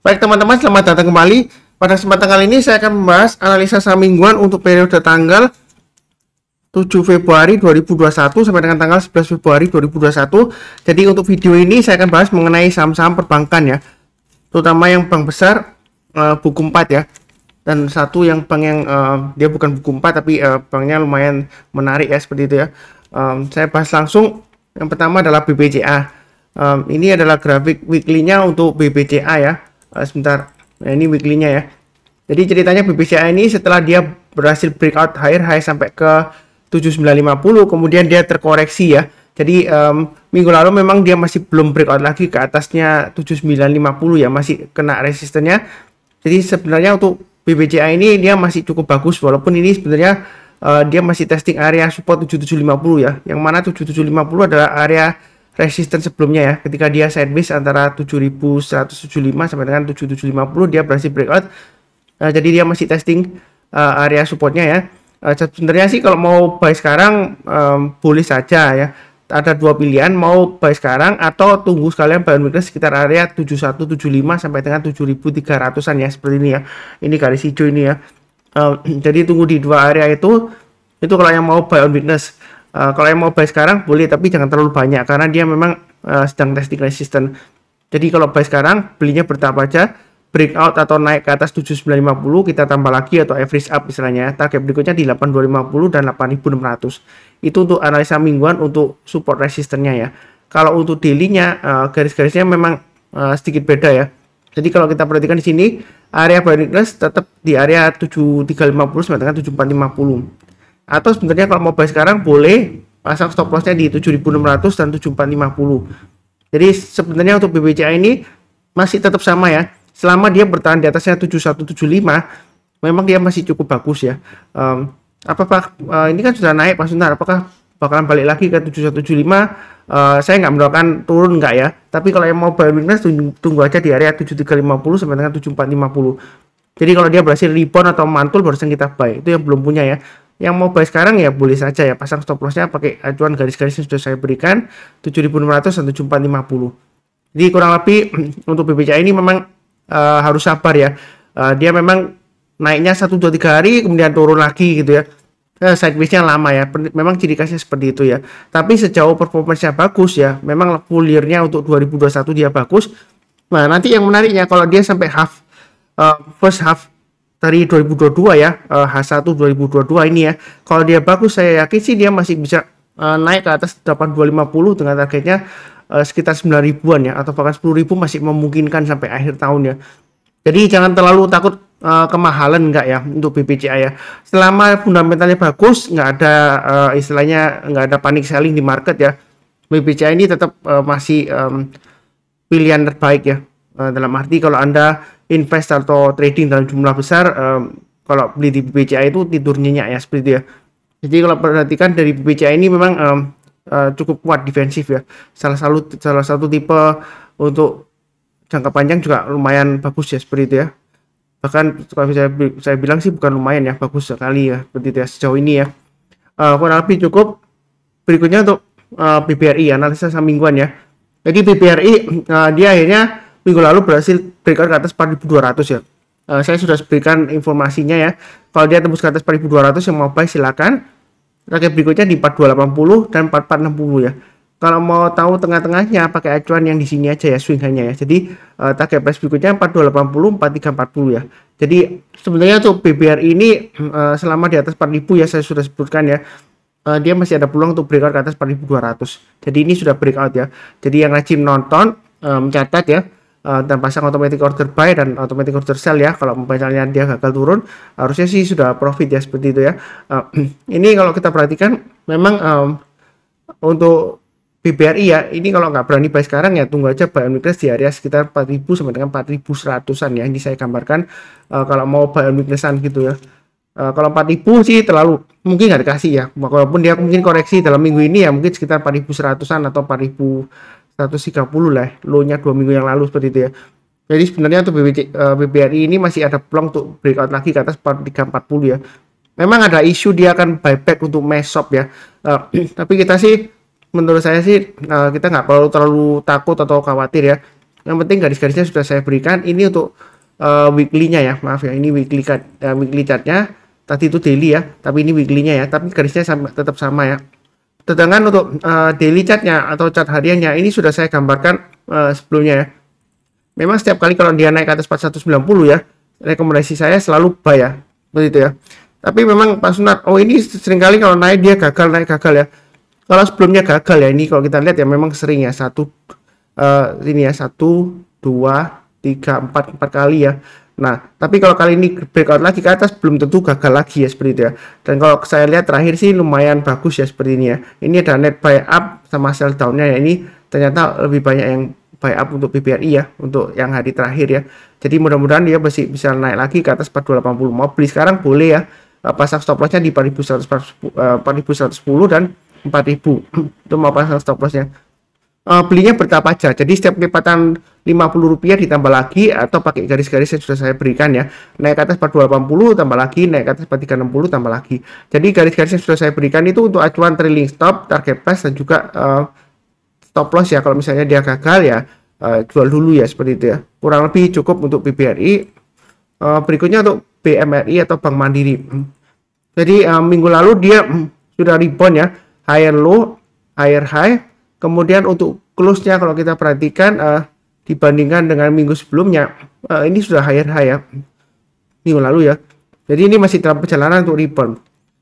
Baik teman-teman, selamat datang kembali. Pada kesempatan kali ini saya akan membahas analisa saham mingguan untuk periode tanggal 7 Februari 2021 sampai dengan tanggal 11 Februari 2021. Jadi untuk video ini saya akan bahas mengenai saham-saham perbankan ya, terutama yang bank besar, buku 4 ya, dan satu yang bank yang dia bukan buku 4 tapi banknya lumayan menarik ya, seperti itu ya. Saya bahas langsung. Yang pertama adalah BBCA. Ini adalah grafik weekly-nya untuk BBCA ya. Sebentar, nah ini weekly-nya ya. Jadi ceritanya BBCA ini setelah dia berhasil breakout high sampai ke 7950, kemudian dia terkoreksi ya. Jadi minggu lalu memang dia masih belum breakout lagi ke atasnya 7950 ya, masih kena resistennya. Jadi sebenarnya untuk BBCA ini dia masih cukup bagus, walaupun ini sebenarnya dia masih testing area support 7750 ya. Yang mana 7750 adalah area resisten sebelumnya ya, ketika dia sideways antara 7175 sampai dengan 7750 dia berhasil breakout. Jadi dia masih testing area supportnya ya. Sebenarnya sih kalau mau buy sekarang boleh saja ya, ada dua pilihan, mau buy sekarang atau tunggu sekalian buy on weakness sekitar area 7175 sampai dengan 7300-an ya, seperti ini ya. Ini garis hijau ini ya. Jadi tunggu di dua area itu kalau yang mau buy on weakness. Kalau yang mau buy sekarang boleh, tapi jangan terlalu banyak karena dia memang sedang testing resisten. Jadi kalau buy sekarang belinya bertahap aja, breakout atau naik ke atas 7950 kita tambah lagi atau average up istilahnya. Target berikutnya di 8250 dan 8600. Itu untuk analisa mingguan untuk support resistennya ya. Kalau untuk daily-nya garis-garisnya memang sedikit beda ya. Jadi kalau kita perhatikan di sini area buy weakness tetap di area 7350 sampai dengan 7450. Atau sebenarnya kalau mau buy sekarang boleh pasang stop lossnya di 7600 dan 7450. Jadi sebenarnya untuk BBCA ini masih tetap sama ya, selama dia bertahan di atasnya 7175 memang dia masih cukup bagus ya. Apakah ini kan sudah naik Pak Suntar, apakah bakalan balik lagi ke 7175? Saya nggak mendoakan turun nggak ya, tapi kalau yang mau buy weakness tunggu aja di area 7350 sampai dengan 7450. Jadi kalau dia berhasil rebound atau mantul barusan kita buy, itu yang belum punya ya. Yang mau buy sekarang ya boleh saja ya, pasang stop lossnya pakai acuan garis-garis yang sudah saya berikan 7600 dan 7450. Jadi kurang lebih untuk BBCA ini memang harus sabar ya. Dia memang naiknya 1-2-3 hari kemudian turun lagi gitu ya. Sideways-nya lama ya. Memang ciri khasnya seperti itu ya. Tapi sejauh performance-nya bagus ya, memang full year-nya untuk 2021 dia bagus. Nah, nanti yang menariknya kalau dia sampai first half dari 2022 ya, H1 2022 ini ya, kalau dia bagus saya yakin sih dia masih bisa naik ke atas 8250 dengan targetnya sekitar 9.000-an ya, atau bahkan 10.000 masih memungkinkan sampai akhir tahun ya. Jadi jangan terlalu takut kemahalan enggak ya untuk BBCA ya. Selama fundamentalnya bagus, nggak ada istilahnya nggak ada panic selling di market ya, BBCA ini tetap masih pilihan terbaik ya. Dalam arti kalau Anda invest atau trading dalam jumlah besar, kalau beli di BBCA itu tidur nyenyak ya, seperti itu ya. Jadi kalau perhatikan dari BBCA ini memang cukup kuat defensif ya. Salah satu tipe untuk jangka panjang juga lumayan bagus ya, seperti itu ya. Bahkan kalau saya bilang sih bukan lumayan ya, bagus sekali ya, seperti itu ya sejauh ini ya. Kurang lebih cukup. Berikutnya untuk BBRI analisa saham mingguan ya. Jadi BBRI dia akhirnya minggu lalu berhasil breakout ke atas 4200 ya. Saya sudah berikan informasinya ya. Kalau dia tembus ke atas 4200 yang mau buy silakan. Target berikutnya di 4280 dan 4460 ya. Kalau mau tahu tengah-tengahnya pakai acuan yang di sini aja ya, swing hanya ya. Jadi target price berikutnya 4280, 4340 ya. Jadi sebenarnya untuk BBRI ini selama di atas 4000 ya, saya sudah sebutkan ya. Dia masih ada peluang untuk breakout ke atas 4200. Jadi ini sudah breakout ya. Jadi yang rajin nonton mencatat ya, dan pasang automatic order buy dan automatic order sell ya. Kalau misalnya dia gagal turun, harusnya sih sudah profit ya, seperti itu ya. Ini kalau kita perhatikan memang untuk BBRI ya, ini kalau nggak berani buy sekarang ya tunggu aja buy on weakness di area sekitar 4000 sampai dengan 4100-an ya. Ini saya gambarkan kalau mau buy on weaknessan gitu ya. Kalau 4000 sih terlalu mungkin nggak dikasih ya, walaupun dia mungkin koreksi dalam minggu ini ya, mungkin sekitar 4100-an atau 4130 lah, low-nya 2 minggu yang lalu, seperti itu ya. Jadi sebenarnya untuk BBRI ini masih ada peluang untuk breakout lagi ke atas 4340 ya. Memang ada isu dia akan buyback untuk mesop ya. Tapi kita sih, menurut saya sih kita nggak perlu terlalu takut atau khawatir ya. Yang penting garis-garisnya sudah saya berikan. Ini untuk weekly-nya ya, maaf ya, ini weekly chartnya. Tadi itu daily ya, tapi ini weekly-nya ya, tapi garisnya tetap sama ya. Sedangkan untuk daily chartnya atau chart hariannya ini sudah saya gambarkan sebelumnya ya. Memang setiap kali kalau dia naik ke atas 4190 ya, rekomendasi saya selalu buy ya, begitu ya. Tapi memang Pak Sunat, oh ini seringkali kalau naik dia naik gagal ya. Kalau sebelumnya gagal ya, ini kalau kita lihat ya memang sering ya, ini ya 1, 2, 3, 4 kali ya. Nah, tapi kalau kali ini breakout lagi ke atas belum tentu gagal lagi ya seperti itu ya. Dan kalau saya lihat terakhir sih lumayan bagus ya seperti ini ya. Ini ada net buy up sama sell down-nya ya. Ini ternyata lebih banyak yang buy up untuk BBRI ya, untuk yang hari terakhir ya. Jadi mudah-mudahan dia masih bisa naik lagi ke atas 4280. Mau beli sekarang boleh ya. Pasang stop loss-nya di 4110 dan 4000. Itu mau pasang stop loss-nya. Belinya bertahap aja. Jadi setiap lipatan Rp50 ditambah lagi atau pakai garis-garis yang sudah saya berikan ya. Naik ke atas 4280 tambah lagi, naik ke atas 4360 tambah lagi. Jadi garis-garis yang sudah saya berikan itu untuk acuan trailing stop, target price dan juga stop loss ya. Kalau misalnya dia gagal ya jual dulu ya seperti itu ya. Kurang lebih cukup untuk BBRI. Berikutnya untuk BMRI atau Bank Mandiri. Jadi minggu lalu dia sudah rebound ya, higher low, higher high. Kemudian untuk close-nya kalau kita perhatikan dibandingkan dengan minggu sebelumnya, ini sudah higher high ya, minggu lalu ya. Jadi ini masih dalam perjalanan untuk rebound.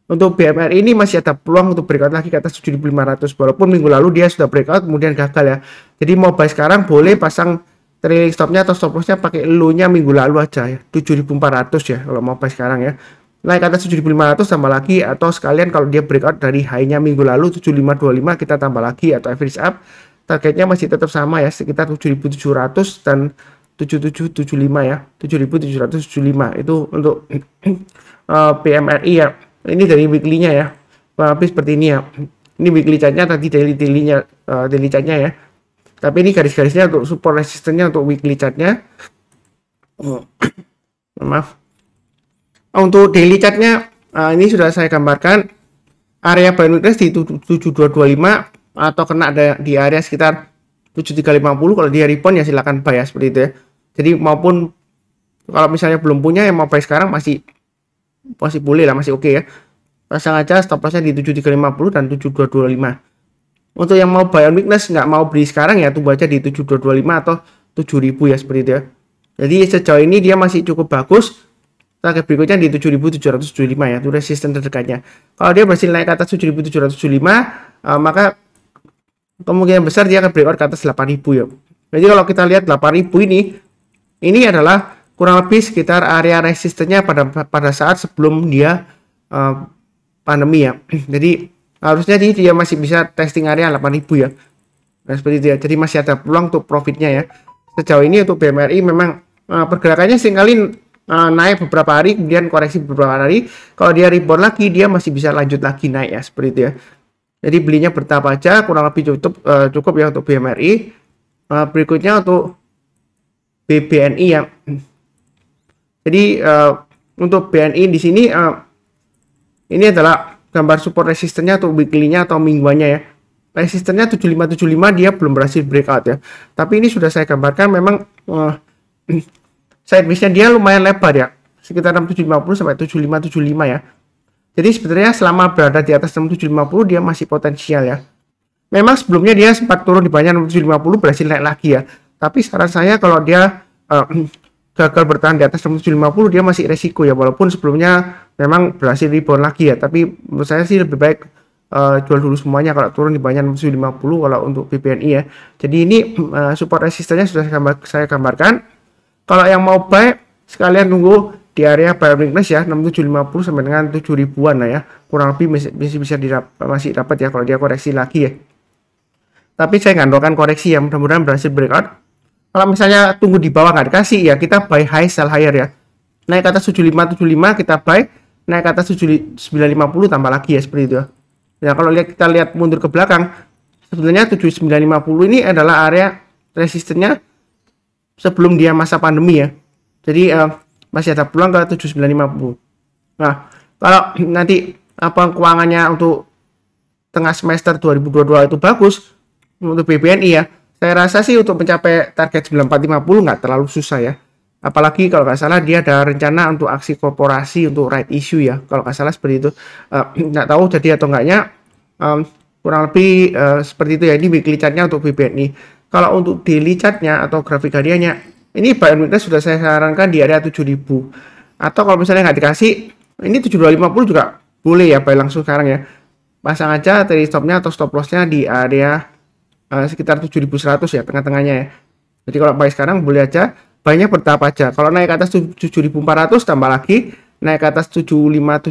Untuk BMRI ini masih ada peluang untuk breakout lagi ke atas 7.500, walaupun minggu lalu dia sudah breakout kemudian gagal ya. Jadi mau buy sekarang boleh pasang trailing stopnya atau stop loss-nya pakai low-nya minggu lalu aja ya, 7.400 ya kalau mau buy sekarang ya. Naik ke atas 7.500 tambah lagi, atau sekalian kalau dia breakout dari high-nya minggu lalu 7525 kita tambah lagi, atau average up. Targetnya masih tetap sama ya, sekitar 7.700 dan 7775 ya, 7.775 itu untuk PMRI ya. Ini dari weekly-nya ya, habis seperti ini ya. Ini weekly chart-nya, tadi daily chart-nya ya. Tapi ini garis-garisnya untuk support resistance-nya untuk weekly chart-nya. Maaf. Untuk daily chart-nya ini sudah saya gambarkan. Area buy weakness di 7225 atau kena di area sekitar 7350. Kalau dia rebound ya silakan buy ya seperti itu ya. Jadi maupun kalau misalnya belum punya yang mau buy sekarang masih boleh lah, masih oke ya. Pasang aja stop loss-nya di 7350 dan 7225. Untuk yang mau buy on weakness nggak mau beli sekarang ya tunggu aja di 7225 atau 7000 ya seperti itu ya. Jadi sejauh ini dia masih cukup bagus. Target berikutnya di 7.775 ya, itu resisten terdekatnya. Kalau dia berhasil naik ke atas 7.775, maka kemungkinan besar dia akan breakout ke atas 8.000 ya. Jadi kalau kita lihat 8.000 ini adalah kurang lebih sekitar area resistennya pada saat sebelum dia pandemi ya. Jadi harusnya dia masih bisa testing area 8.000 ya. Nah, seperti itu ya. Jadi masih ada peluang untuk profitnya ya. Sejauh ini untuk BMRI memang pergerakannya seringkali naik beberapa hari kemudian koreksi beberapa hari. Kalau dia rebound lagi dia masih bisa lanjut lagi naik ya seperti itu ya. Jadi belinya bertahap aja, kurang lebih cukup ya untuk BMRI. Berikutnya untuk BBNI ya. Jadi untuk BNI di sini ini adalah gambar support resistennya untuk weekly-nya atau mingguannya ya. Resistennya 7575 dia belum berhasil breakout ya. Tapi ini sudah saya gambarkan memang sideways-nya dia lumayan lebar ya, sekitar 6750 sampai 7575 ya. Jadi sebenarnya selama berada di atas 6750 dia masih potensial ya. Memang sebelumnya dia sempat turun di bawahnya 6750 berhasil naik lagi ya. Tapi saran saya kalau dia gagal bertahan di atas 6750 dia masih resiko ya, walaupun sebelumnya memang berhasil rebound lagi ya. Tapi menurut saya sih lebih baik jual dulu semuanya kalau turun di bawahnya 6750 kalau untuk BBNI ya. Jadi ini support resistennya sudah saya gambarkan. Kalau yang mau buy sekalian tunggu di area buy weakness ya 6750 sampai dengan 7000-an lah ya. Kurang lebih masih dapat ya kalau dia koreksi lagi ya. Tapi saya ngandalkan koreksi ya, mudah-mudahan berhasil breakout. Kalau misalnya tunggu di bawah nggak dikasih ya kita buy high sell higher ya. Naik ke atas 7575 kita buy, naik ke atas 7950 tambah lagi ya seperti itu ya. Ya kalau kita lihat mundur ke belakang sebenarnya 7950 ini adalah area resistennya sebelum dia masa pandemi ya. Jadi masih ada peluang ke 7950. Nah, kalau nanti keuangannya untuk tengah semester 2022 itu bagus untuk BBNI ya, Saya rasa sih untuk mencapai target 9450 nggak terlalu susah ya. Apalagi kalau nggak salah dia ada rencana untuk aksi korporasi untuk right issue ya. Kalau nggak salah seperti itu. Nggak tahu jadi atau enggaknya. Kurang lebih seperti itu ya. Ini weekly chartnya untuk BBNI. Kalau untuk daily chartnya atau grafik hariannya, ini buy on weakness sudah saya sarankan di area 7000. Atau kalau misalnya nggak dikasih, ini 7250 juga boleh ya buy langsung sekarang ya. Pasang aja trailing stopnya atau stop lossnya di area sekitar 7100 ya, tengah-tengahnya ya. Jadi kalau buy sekarang boleh aja. Banyak bertahap aja. Kalau naik ke atas 7400 tambah lagi, naik ke atas 7575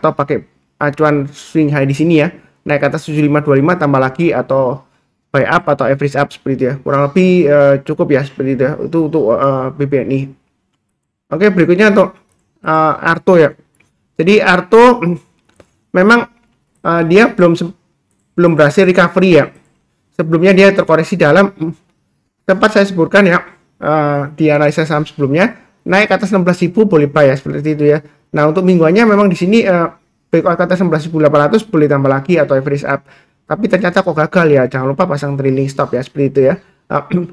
atau pakai acuan swing high di sini ya. Naik ke atas 7525 tambah lagi atau buy up atau average up seperti itu ya. Kurang lebih cukup ya seperti itu ya. Itu untuk BBNI. Oke, berikutnya untuk Arto ya. Jadi Arto memang dia belum berhasil recovery ya. Sebelumnya dia terkoreksi dalam tempat saya sebutkan ya. Di analisa saham sebelumnya naik ke atas 16.000 boleh buy ya seperti itu ya. Nah untuk mingguannya memang di sini breakout ke atas 16.800 boleh tambah lagi atau average up. Tapi ternyata kok gagal ya. Jangan lupa pasang trailing stop ya seperti itu ya.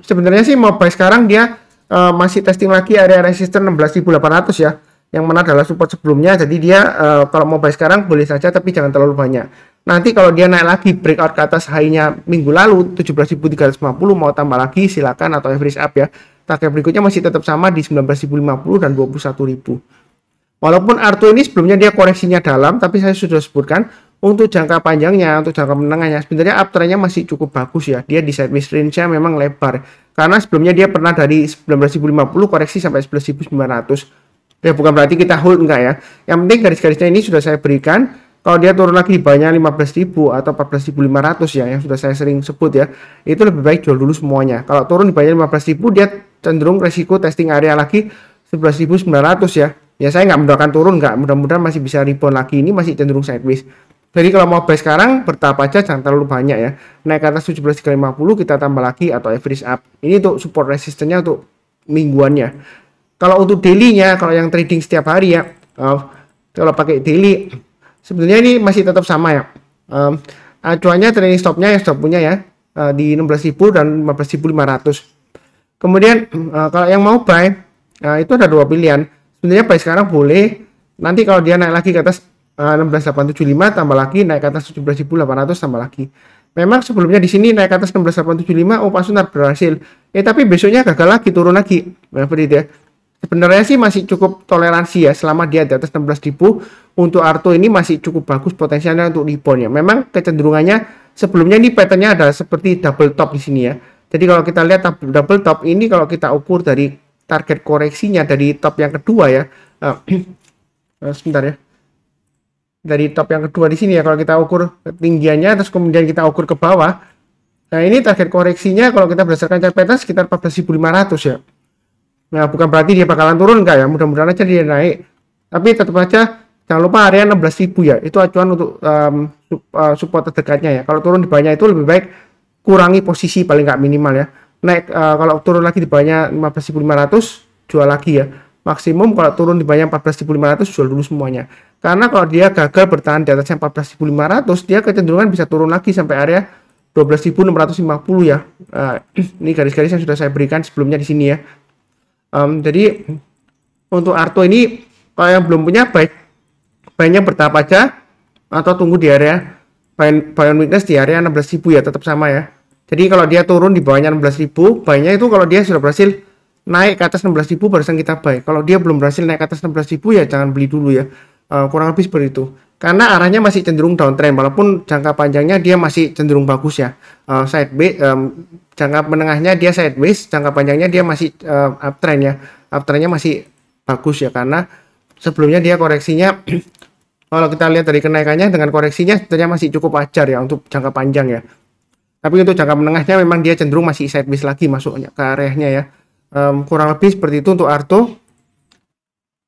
Sebenarnya sih mau buy sekarang dia masih testing lagi area resisten 16.800 ya. Yang mana adalah support sebelumnya. Jadi dia kalau mau buy sekarang boleh saja tapi jangan terlalu banyak. Nanti kalau dia naik lagi breakout ke atas high-nya minggu lalu 17.350 mau tambah lagi silakan atau average up ya. Target berikutnya masih tetap sama di 19.050 dan 21.000. Walaupun Arto ini sebelumnya dia koreksinya dalam, tapi saya sudah sebutkan untuk jangka panjangnya, untuk jangka menengahnya sebenarnya uptrendnya masih cukup bagus ya. Dia di sideways range-nya memang lebar. Karena sebelumnya dia pernah dari 19.050 koreksi sampai 11.900. Ya bukan berarti kita hold enggak ya. Yang penting garis-garisnya ini sudah saya berikan. Kalau dia turun lagi di banyak 15.000 atau 14.500 ya yang sudah saya sering sebut ya, itu lebih baik jual dulu semuanya. Kalau turun di banyak 15.000 dia cenderung resiko testing area lagi 11.900 ya. Ya saya nggak mendoakan turun nggak, mudah-mudahan masih bisa rebound lagi, ini masih cenderung sideways. Jadi kalau mau buy sekarang bertahap aja, jangan terlalu banyak ya. Naik ke atas 17.350 kita tambah lagi atau average up. Ini untuk support resistennya untuk mingguannya. Kalau untuk daily-nya, kalau yang trading setiap hari ya, kalau pakai daily sebenarnya ini masih tetap sama ya. Acuannya trailing stopnya yang stop punya ya di 16.000 dan 15.500. Kemudian kalau yang mau buy itu ada dua pilihan. Sebenarnya buy sekarang boleh. Nanti kalau dia naik lagi ke atas 16.875 tambah lagi, naik ke atas 17.800 tambah lagi. Memang sebelumnya di sini naik ke atas 16.875, oh Pak Sunar berhasil. Tapi besoknya gagal lagi, turun lagi. Seperti itu ya. Sebenarnya sih masih cukup toleransi ya selama dia di atas 16.000. Untuk Arto ini masih cukup bagus potensialnya untuk rebound ya. Memang kecenderungannya sebelumnya ini patternnya ada seperti double top di sini ya. Jadi kalau kita lihat double top ini kalau kita ukur dari target koreksinya dari top yang kedua ya. Sebentar ya. Dari top yang kedua di sini ya kalau kita ukur ketinggiannya terus kemudian kita ukur ke bawah. Nah, ini target koreksinya kalau kita berdasarkan chart pattern sekitar 14.500 ya. Nah, bukan berarti dia bakalan turun enggak ya. Mudah-mudahan aja dia naik. Tapi tetap aja jangan lupa area 16.000 ya. Itu acuan untuk support terdekatnya ya. Kalau turun di banyak itu lebih baik kurangi posisi paling nggak minimal ya. Naik kalau turun lagi di banyak 15.500 jual lagi ya. Maksimum kalau turun di banyak 14.500 jual dulu semuanya. Karena kalau dia gagal bertahan di atasnya 14.500 dia kecenderungan bisa turun lagi sampai area 12.650 ya. Ini garis-garis yang sudah saya berikan sebelumnya di sini ya. Jadi untuk Arto ini kalau yang belum punya baiknya bertahap aja atau tunggu di area buy on weakness di area 16.000 ya, tetap sama ya. Jadi kalau dia turun di bawahnya 16.000, buy-nya itu kalau dia sudah berhasil naik ke atas 16.000 barusan kita buy. Kalau dia belum berhasil naik ke atas 16.000 ya jangan beli dulu ya. Kurang lebih seperti itu. Karena arahnya masih cenderung downtrend walaupun jangka panjangnya dia masih cenderung bagus ya. Sideways, jangka menengahnya dia sideways, jangka panjangnya dia masih uptrend ya. Uptrendnya masih bagus ya karena sebelumnya dia koreksinya kalau kita lihat dari kenaikannya dengan koreksinya sebenarnya masih cukup wajar ya untuk jangka panjang ya. Tapi untuk jangka menengahnya memang dia cenderung masih sideways lagi masuknya ke areanya ya. Kurang lebih seperti itu untuk Arto.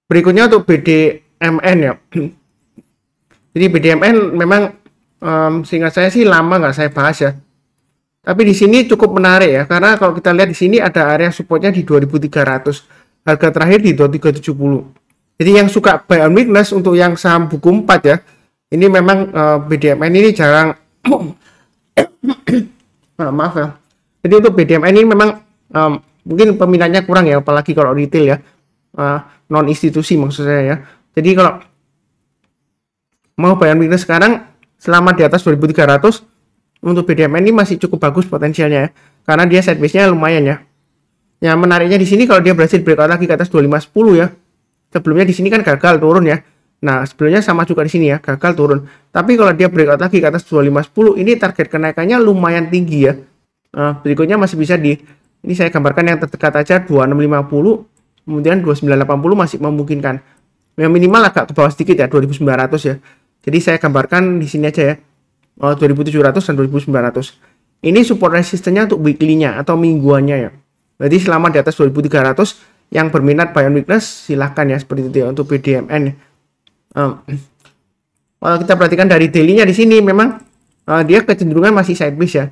Berikutnya untuk BDMN ya. Jadi BDMN memang seingat saya sih lama nggak saya bahas ya. Tapi di sini cukup menarik ya karena kalau kita lihat di sini ada area supportnya di 2.300. Harga terakhir di 2.370. Jadi yang suka buy on weakness untuk yang saham buku 4 ya. Ini memang BDMN ini jarang maaf ya. Jadi untuk BDMN ini memang mungkin peminatnya kurang ya, apalagi kalau retail ya, non institusi maksud saya ya. Jadi kalau mau buy on weakness sekarang selama di atas 2300 untuk BDMN ini masih cukup bagus potensialnya ya, karena dia sideways-nya lumayan ya. Yang menariknya di sini kalau dia berhasil breakout lagi ke atas 2510 ya. Sebelumnya di sini kan gagal turun ya. Nah, sebelumnya sama juga di sini ya, gagal turun. Tapi kalau dia breakout lagi ke atas 2510, ini target kenaikannya lumayan tinggi ya. Berikutnya masih bisa ini saya gambarkan yang terdekat aja 2650, kemudian 2980 masih memungkinkan. Yang minimal agak ke bawah sedikit ya, 2900 ya. Jadi saya gambarkan di sini aja ya. 2700 dan 2900. Ini support resistennya untuk weekly-nya atau mingguannya ya. Berarti selama di atas 2300 yang berminat buy on weakness silahkan ya, seperti itu ya untuk BDMN. Kalau kita perhatikan dari daily-nya di sini memang dia kecenderungan masih sideways ya.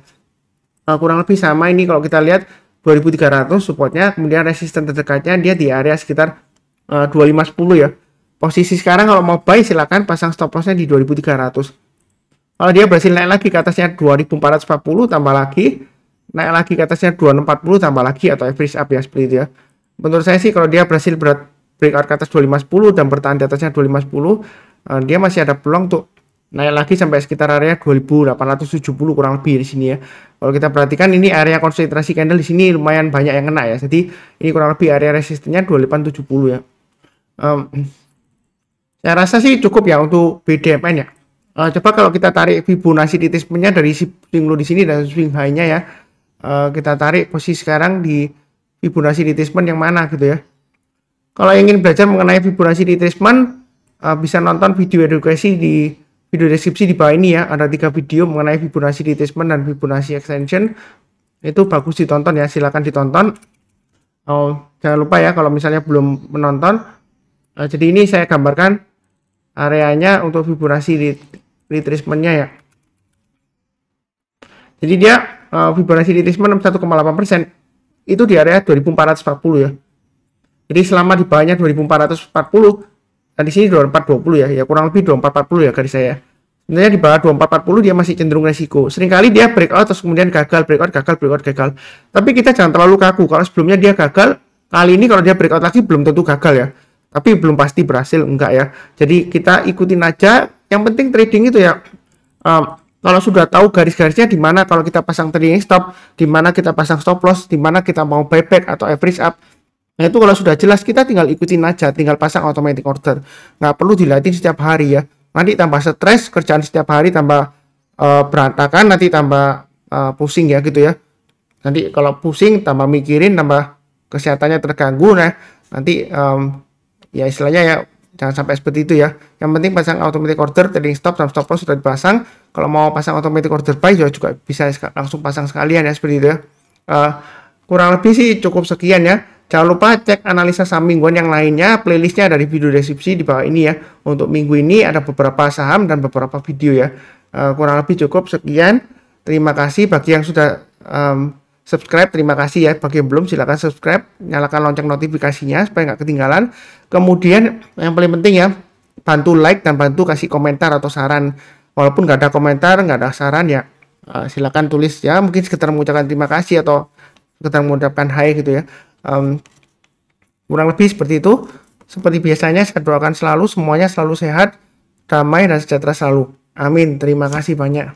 Kurang lebih sama ini kalau kita lihat 2300 supportnya, kemudian resisten terdekatnya dia di area sekitar 2510 ya. Posisi sekarang kalau mau buy silakan pasang stop loss-nya di 2300. Kalau dia berhasil naik lagi ke atasnya 2440 tambah lagi, naik lagi ke atasnya 2640 tambah lagi atau average up ya, seperti itu ya. Menurut saya sih kalau dia berhasil breakout ke atas 2510 dan bertahan di atasnya 2510, dia masih ada peluang untuk naik lagi sampai sekitar area 2870 kurang lebih di sini ya. Kalau kita perhatikan ini area konsentrasi candle di sini lumayan banyak yang kena ya. Jadi ini kurang lebih area resistennya 2870 ya. Saya rasa sih cukup ya untuk BDMN ya. Coba kalau kita tarik Fibonacci retracement-nya dari swing low di sini dan swing high-nya ya. Kita tarik posisi sekarang di Fibonacci retracement yang mana gitu ya. Kalau ingin belajar mengenai Fibonacci retracement, bisa nonton video edukasi di video deskripsi di bawah ini ya. Ada 3 video mengenai Fibonacci retracement dan Fibonacci extension. Itu bagus ditonton ya, silakan ditonton. Jangan lupa ya kalau misalnya belum menonton. Jadi ini saya gambarkan areanya untuk Fibonacci retracement-nya ya. Jadi dia Fibonacci retracement 61,8% itu di area 2440 ya. Jadi selama di bawahnya 2440 dan di sini 2420 ya, kurang lebih 2440 ya garis saya. Sebenarnya di bawah 2440 dia masih cenderung resiko. Seringkali dia breakout terus kemudian gagal, breakout, gagal. Tapi kita jangan terlalu kaku. Kalau sebelumnya dia gagal, kali ini kalau dia breakout lagi belum tentu gagal ya. Tapi belum pasti berhasil, enggak ya. Jadi kita ikutin aja. Yang penting trading itu ya. Kalau sudah tahu garis-garisnya di mana kalau kita pasang trading stop, di mana kita pasang stop loss, di mana kita mau buyback atau average up. Nah itu kalau sudah jelas kita tinggal ikutin aja, tinggal pasang automatic order. Nggak perlu dilatih setiap hari ya. Nanti tambah stres, kerjaan setiap hari tambah berantakan, nanti tambah pusing ya gitu ya. Nanti kalau pusing tambah mikirin, tambah kesehatannya terganggu. Nah nanti ya istilahnya ya jangan sampai seperti itu ya. Yang penting pasang automatic order, trading stop dan stop loss sudah dipasang. Kalau mau pasang automatic order buy juga bisa langsung pasang sekalian ya, seperti itu ya. Kurang lebih sih cukup sekian ya. Jangan lupa cek analisa saham mingguan yang lainnya, playlistnya dari video deskripsi di bawah ini ya. Untuk minggu ini ada beberapa saham dan beberapa video ya. Kurang lebih cukup sekian. Terima kasih bagi yang sudah subscribe, terima kasih ya. Bagi yang belum silahkan subscribe, nyalakan lonceng notifikasinya supaya nggak ketinggalan. Kemudian yang paling penting ya, bantu like dan bantu kasih komentar atau saran. Walaupun nggak ada komentar, nggak ada saran ya, silahkan tulis ya. Mungkin sekedar mengucapkan terima kasih atau sekedar mengucapkan hai gitu ya. Kurang lebih seperti itu. Seperti biasanya saya doakan selalu semuanya selalu sehat, damai dan sejahtera selalu. Amin. Terima kasih banyak.